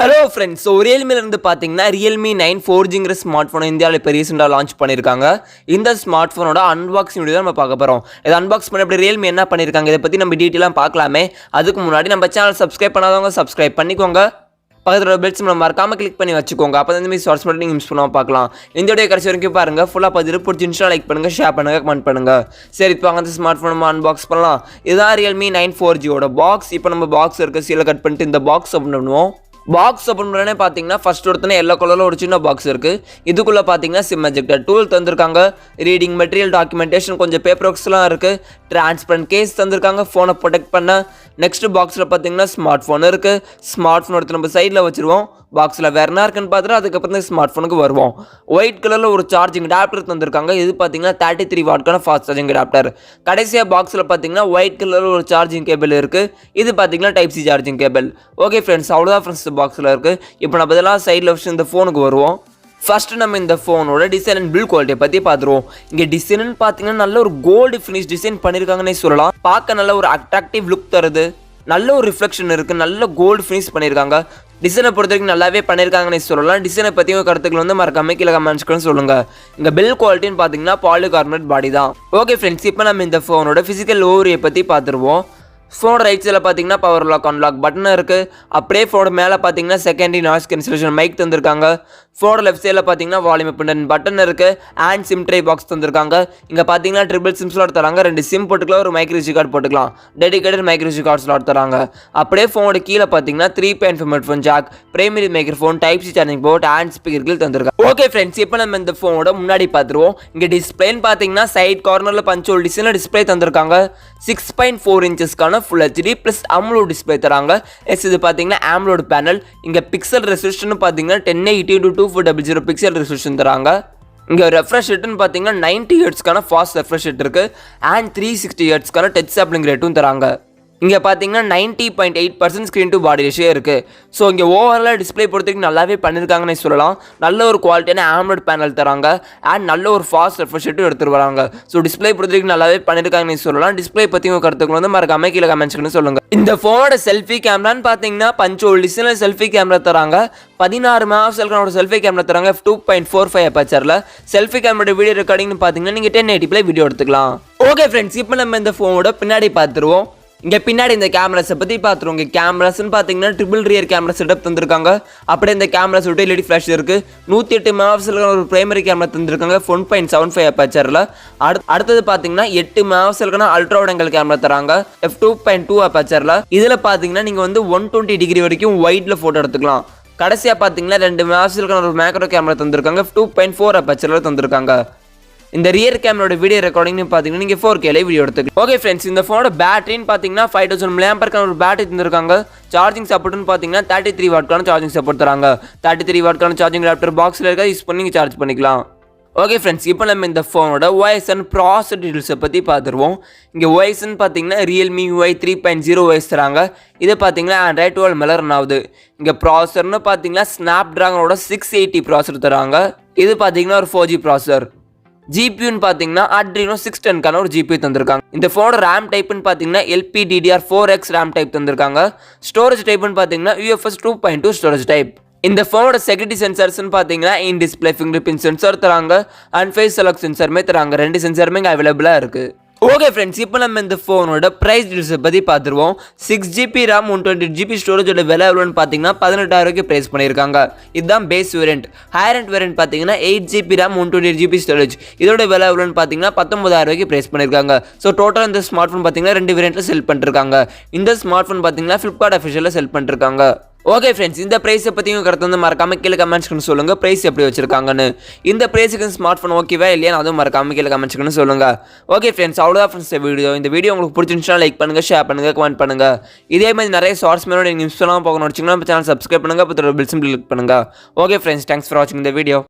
Hello friends, so ரியல்மில இருந்து பார்த்தீங்கன்னா Realme 9 4Gங்கிற smart ஃபோனை இந்தியாவில் இப்போ ரீசெண்டாக லான்ச் பண்ணியிருக்காங்க. இந்த ஸ்மார்ட் ஃபோனோட அன்பாக்சிங் வீடியோ தான் நம்ம பார்க்க போகிறோம். இதை அன்பாக்ஸ் பண்ண எப்படி ரியல்மி என்ன பண்ணியிருக்காங்க இதை பற்றி நம்ம டீட்டெயிலாக பார்க்கலாமே. அதுக்கு முன்னாடி நம்ம சேனல் சப்ஸ்கிரைப் பண்ணாதவங்க சப்ஸ்கிரைப் பண்ணிக்கோங்க. பக்கத்தில் பெல் சிம்பிளை மறக்காமல் கிளிக் பண்ணி வச்சுக்கோங்க. அப்போ இந்த மாதிரி ஷார்ட்ஸ் மட்டும் நீங்கள் யூஸ் பண்ணாமல் பார்க்கலாம். இந்த வீடியோ கடைசி வரைக்கும் பாருங்கள். ஃபுல்லாக பார்த்துட்டு பிடிச்சிருந்துச்சுன்னா லைக் பண்ணுங்கள், ஷேர் பண்ணுங்கள், கமெண்ட் பண்ணுங்கள். சரி, இப்போ அந்த ஸ்மார்ட் ஃபோன் நம்ம அன்பாக்ஸ் பண்ணலாம். இதுதான் ரியல்மி 9 4Gயோட பாக்ஸ். இப்போ நம்ம பாக்ஸ் இருக்க சீலை கட் பண்ணிட்டு இந்த பாக்ஸ் ஓப்பன் பண்ணுவோம். பாக்ஸ் ஓப்பன் பண்ணே பார்த்தீங்கன்னா ஃபர்ஸ்ட் ஒருத்தனே எல்லோ கலரில் ஒரு சின்ன பாக்ஸ் இருக்குது. இதுக்குள்ளே பார்த்தீங்கன்னா சிம் எஜெக்டர் டூல் தந்திருக்காங்க. ரீடிங் மெட்டீரியல், டாக்குமெண்டேஷன், கொஞ்சம் பேப்பர் ஒர்க்ஸ்லாம் இருக்குது. டிரான்ஸ்பரண்ட் கேஸ் தந்திருக்காங்க ஃபோனை ப்ரொடெக்ட் பண்ண. நெக்ஸ்ட் பாக்ஸில் பார்த்தீங்கன்னா ஸ்மார்ட் ஃபோன் இருக்குது. ஸ்மார்ட் ஃபோன் எடுத்து நம்ம சைடில் வச்சுருவோம். பாக்ஸில் வேறு என்ன இருக்குன்னு பார்த்துட்டு அதுக்கப்புறம் தான் ஸ்மார்ட் ஃபோனுக்கு வருவோம். ஒயிட் கலரில் ஒரு சார்ஜிங் அடாப்டர் தந்திருக்காங்க. இது பார்த்தீங்கன்னா 33 வாட்க்கான ஃபாஸ்ட் சார்ஜிங் அடாப்டர். கடைசியாக பாக்ஸில் பார்த்தீங்கன்னா ஒயிட் கலரில் ஒரு சார்ஜிங் கேபிள் இருக்குது. இது பார்த்தீங்கன்னா type C charging cable. Okay friends, அவ்வளோதான் ஃப்ரெண்ட்ஸ் பாக்ஸில் இருக்குது. இப்போ நம்ம இதெல்லாம் சைடில் வச்சு இந்த ஃபோனுக்கு வருவோம். ஃபர்ஸ்ட் நம்ம இந்த ஃபோனோட டிசைன் அண்ட் பில்ட் குவாலிட்டியை பற்றி பார்த்துருவோம். இங்கே டிசைன்னு பார்த்தீங்கன்னா நல்ல ஒரு கோல்டு ஃபினிஷ் டிசைன் பண்ணியிருக்காங்கன்னே சொல்லலாம். பார்க்க நல்ல ஒரு அட்ராக்டிவ் லுக் தருது. நல்ல ஒரு ரிஃப்ளெக்ஷன் இருக்குது. நல்ல கோல்டு ஃபினிஷ் பண்ணியிருக்காங்க. டிசைனை பொறுத்த வரைக்கும் நல்லாவே பண்ணியிருக்காங்கன்னு சொல்லலாம். டிசைனை பற்றி உங்கள் கருத்துக்கள் வந்து மறக்காம கீழே கமெண்ட்ஸ்க்குன்னு சொல்லுங்கள். இங்கே பில்ட் குவாலிட்டின்னு பார்த்தீங்கன்னா பாலிகார்பனேட் பாடி தான். ஓகே ஃப்ரெண்ட்ஸ், இப்போ நம்ம இந்த ஃபோனோட ஃபிசிக்கல் ஓவரியை பற்றி பார்த்துருவோம். ஃபோனோட ரைட் சைடில் பார்த்தீங்கன்னா பவர் லாக் அன்லாக் பட்டன் இருக்குது. அப்படியே ஃபோனோட மேலே பார்த்தீங்கன்னா செகண்டரி நாய்ஸ் கேன்சலேஷன் மைக் தந்திருக்காங்க. ஃபோனோட லெஃப்ட் சைடில் பார்த்தீங்கன்னா வால்யூம் அப் அண்ட் பட்டன் இருக்குது. அண்ட் சிம் ட்ரை பாக்ஸ் தந்திருக்காங்க. இங்கே பார்த்தீங்கன்னா ட்ரிபிள் சிம் ஸ்லாட் தராங்க. 2 சிம் போட்டுக்கலாம், ஒரு மைக்ரோசி கார்டு போட்டுக்கலாம். டெடிகேட்டட் மைக்ரோசி கார்டு ஸ்லாட் தராங்க. அப்படியே ஃபோனோட கீழே பார்த்தீங்கன்னா 3.5 headphone jack, primary microphone, type C charging port, and ஸ்பீக்கர்கள் தந்திருக்காங்க. ஓகே ஃப்ரெண்ட்ஸ், இப்போ நம்ம இந்த ஃபோனோட முன்னாடி பார்த்துருவோம். இங்கே டிஸ்பிளேன்னு பார்த்தீங்கன்னா சைட் கார்னரில் பஞ்சோல் டிசைனில் டிஸ்பிளே தந்திருக்காங்க. 6.4 இன்ச்சஸ்க்கான full HD plus AMOLED display தராங்க. இது பார்த்தீங்கன்னா AMOLED பேனல். இங்கே பிக்சல் ரெசல்யூஷன் பார்த்தீங்கன்னா 1080x2400 பிக்சல் ரெசல்யூஷன் தராங்க. இங்கே ரெஃப்ரெஷ் ரேட்டுன்னு பார்த்தீங்கன்னா 90 ஹெர்ட்ஸ்க்கான ஃபாஸ்ட் ரெஃப்ரெஷ் ரேட் இருக்குது. அண்ட் 360 ஹெர்ட்ஸ்க்கான டச் சாம்பிளிங் ரேட்டும் தராங்க. இங்கே பார்த்தீங்கன்னா 90.8% ஸ்க்ரீன் டு பாடி ரேஷியோ இருக்குது. ஸோ இங்கே ஓவராலாக டிஸ்பிளே பொறுத்தவரைக்கும் நல்லாவே பண்ணியிருக்காங்கன்னு சொல்லலாம். நல்ல ஒரு குவாலிட்டியான AMOLED பேனல் தராங்க. அண்ட் நல்ல ஒரு ஃபாஸ்ட் ரெஃப்ரெஷ் ரேட்டும் எடுத்துகிட்டு வராங்க. ஸோ டிஸ்பிளே பொறுத்தவரைக்கும் நல்லாவே பண்ணியிருக்காங்கன்னு சொல்லலாம். டிஸ்பிளே பற்றி உங்கள் கருத்துக்கள் வந்து மறக்காம கீழே கமெண்ட்ஸ்க்குன்னு சொல்லுங்கள். இந்த ஃபோனோட செல்ஃபி கேமரான்னு பார்த்தீங்கன்னா பஞ்சோல் டிசைனில் செல்ஃபி கேமரா தராங்க. 16 மெகாபிக்சலுக்கான ஒரு செல்ஃபி கேமரா தராங்க. 2.45 அப்பச்சரில் செல்ஃபி கேமரோட வீடியோ ரெக்கார்டிங்னு பார்த்தீங்கன்னா நீங்கள் 1080p வீடியோ எடுத்துக்கலாம். ஓகே ஃப்ரெண்ட்ஸ், இப்போ நம்ம இந்த ஃபோனோட பின்னாடி பார்த்துருவோம். இங்கே பின்னாடி இந்த கேமராஸை பற்றி பார்த்துருவோம். இங்கே கேமராஸ்ன்னு பார்த்தீங்கன்னா ட்ரிபிள் ரியர் கேமரா செட்டப் தந்திருக்காங்க. அப்படியே இந்த கேமராஸ் விட்டு எல்இடி ஃப்ளாஷ் இருக்குது. 108 மெகாபிக்சலுக்கான ஒரு பிரைமரி கேமரா தந்திருக்காங்க. 1.75 அப்பச்சரில். அடுத்தது பார்த்தீங்கன்னா 8 மெகாபிக்சலுக்கான அல்ட்ரா வைட் ஆங்கிள் கேமரா தராங்க. f2.2 அப்பச்சரில். இதில் பார்த்தீங்கன்னா நீங்கள் வந்து 120 டிகிரி வரைக்கும் வைட்டில் ஃபோட்டோ எடுத்துக்கலாம். கடைசியாக பார்த்தீங்கன்னா 2 மெகாபிக்சலுக்கான ஒரு மேக்ரோ கேமரா தந்திருக்காங்க. 2.4 அப்பச்சரில் தந்திருக்காங்க. இந்த ரியர் கேமரோட வீடியோ ரெக்கார்டிங்னு பார்த்தீங்கன்னா நீங்கள் 4Kல வீடியோ எடுத்துக்கலாம். ஓகே ஃப்ரெண்ட்ஸ், இந்த ஃபோனோட பேட்டரின்னு பார்த்தீங்கன்னா 5000 mAh ஒரு பேட்டரி தந்திருக்காங்க. சார்ஜிங் சப்போர்ட்னு பார்த்தீங்கன்னா 33 வாட்க்கான சார்ஜிங் சப்போர்ட் தராங்க. 33 வாட்க்கான சார்ஜிங் அடாப்டர் பாக்ஸில் இருக்க யூஸ் பண்ணி நீங்கள் சார்ஜ் பண்ணிக்கலாம். ஓகே ஃப்ரெண்ட்ஸ், இப்போ நம்ம இந்த ஃபோனோட OS அண்ட் ப்ராசஸர் டீட்டெயில்ஸை பற்றி பார்த்துருவோம். இங்கே OSன்னு பார்த்தீங்கன்னா ரியல்மி UI 3.0 OS தராங்க. இது பார்த்தீங்கன்னா Android 12 மேலே ரன் ஆகுது. இங்கே ப்ராசஸர்னு பார்த்தீங்கன்னா Snapdragonோட 680 ப்ராசஸர் தராங்க. இது பார்த்தீங்கன்னா ஒரு 4G ப்ராசஸர். ஜிபியூன்னு பார்த்தீங்கன்னா Adreno 610க்கான ஒரு ஜிபியூ தந்திருக்காங்க. இந்த ஃபோனோட ரேம் டைப்புன்னு பார்த்தீங்கன்னா LPDDR4X ரேம் டைப் தந்திருக்காங்க. ஸ்டோரேஜ் டைப்புன்னு பார்த்தீங்கன்னா UFS 2.2 ஸ்டோரேஜ் டைப். இந்த ஃபோனோட செக்யூரிட்டி சென்சர்ஸ்ன்னு பார்த்தீங்கன்னா in display finger print sensor தராங்க. அண்ட் ஃபேஸ் அன்லாக் சென்சாருமே தராங்க. 2 சென்சாருமே இங்கே அவைலபிளாக இருக்குது. ஓகே ஃப்ரெண்ட்ஸ், இப்போ நம்ம இந்த ஃபோனோட ப்ரைஸ் டீல்ஸை பற்றி பார்த்துருவோம். 6GB RAM 128GB ஸ்டோரேஜோட விலை எவ்வளோன்னு பார்த்தீங்கன்னா 18,000 ப்ரைஸ் பண்ணியிருக்காங்க. இதுதான் பேஸ் வேரியன்ட். ஹையர் வேரியன்ட் பார்த்தீங்கன்னா 8GB RAM 128GB ஸ்டோரேஜ். இதோட விலை எவ்வளோன்னு பார்த்தீங்கன்னா 19,000 ப்ரைஸ் பண்ணியிருக்காங்க. ஸோ டோட்டல் இந்த ஸ்மார்ட் ஃபோன் பார்த்தீங்கன்னா 2 வேரியண்ட்டில் செல் பண்ணிருக்காங்க. இந்த ஸ்மார்ட் ஃபோன் பார்த்தீங்கன்னா ஃப்ளிப்கார்ட் அஃபிஷியலில் செல் பண்ணிருக்காங்க. ஓகே ஃப்ரெண்ட்ஸ், இந்த ப்ரைஸை பற்றி உங்கள் கருத்து வந்து மறக்காம கீழே கமெண்ட்ஸ்க்குன்னு சொல்லுங்கள். ப்ரைஸ் எப்படி வச்சிருக்காங்கன்னு. இந்த ப்ரைஸுக்கு ஸ்மார்ட் ஃபோன் ஓகேவா இல்லையா அதுவும் மறக்காம கீழே கமெண்ட்ஸ்க்குன்னு சொல்லுங்கள். ஓகே ஃப்ரெண்ட்ஸ், அவ்வளோதான் ஃப்ரெண்ட்ஸ் இந்த வீடியோ உங்களுக்கு பிடிச்சிருந்துச்சுன்னா லைக் பண்ணுங்கள், ஷேர் பண்ணுங்கள், கமெண்ட் பண்ணுங்கள். இதே மாதிரி நிறைய ஷார்ட்ஸ் மேலே நீங்கள் மிஸ் பண்ணாமல் போகணும்னு வச்சிங்கன்னா நம்ம சேனல் சப்ஸ்கிரைப் பண்ணுங்கள். அப்புறம் பெல் சிம்பிள் கிளிக் பண்ணுங்கள். ஓகே ஃப்ரெண்ட்ஸ், தேங்க்ஸ் ஃபார் வாட்சிங் இந்த வீடியோ.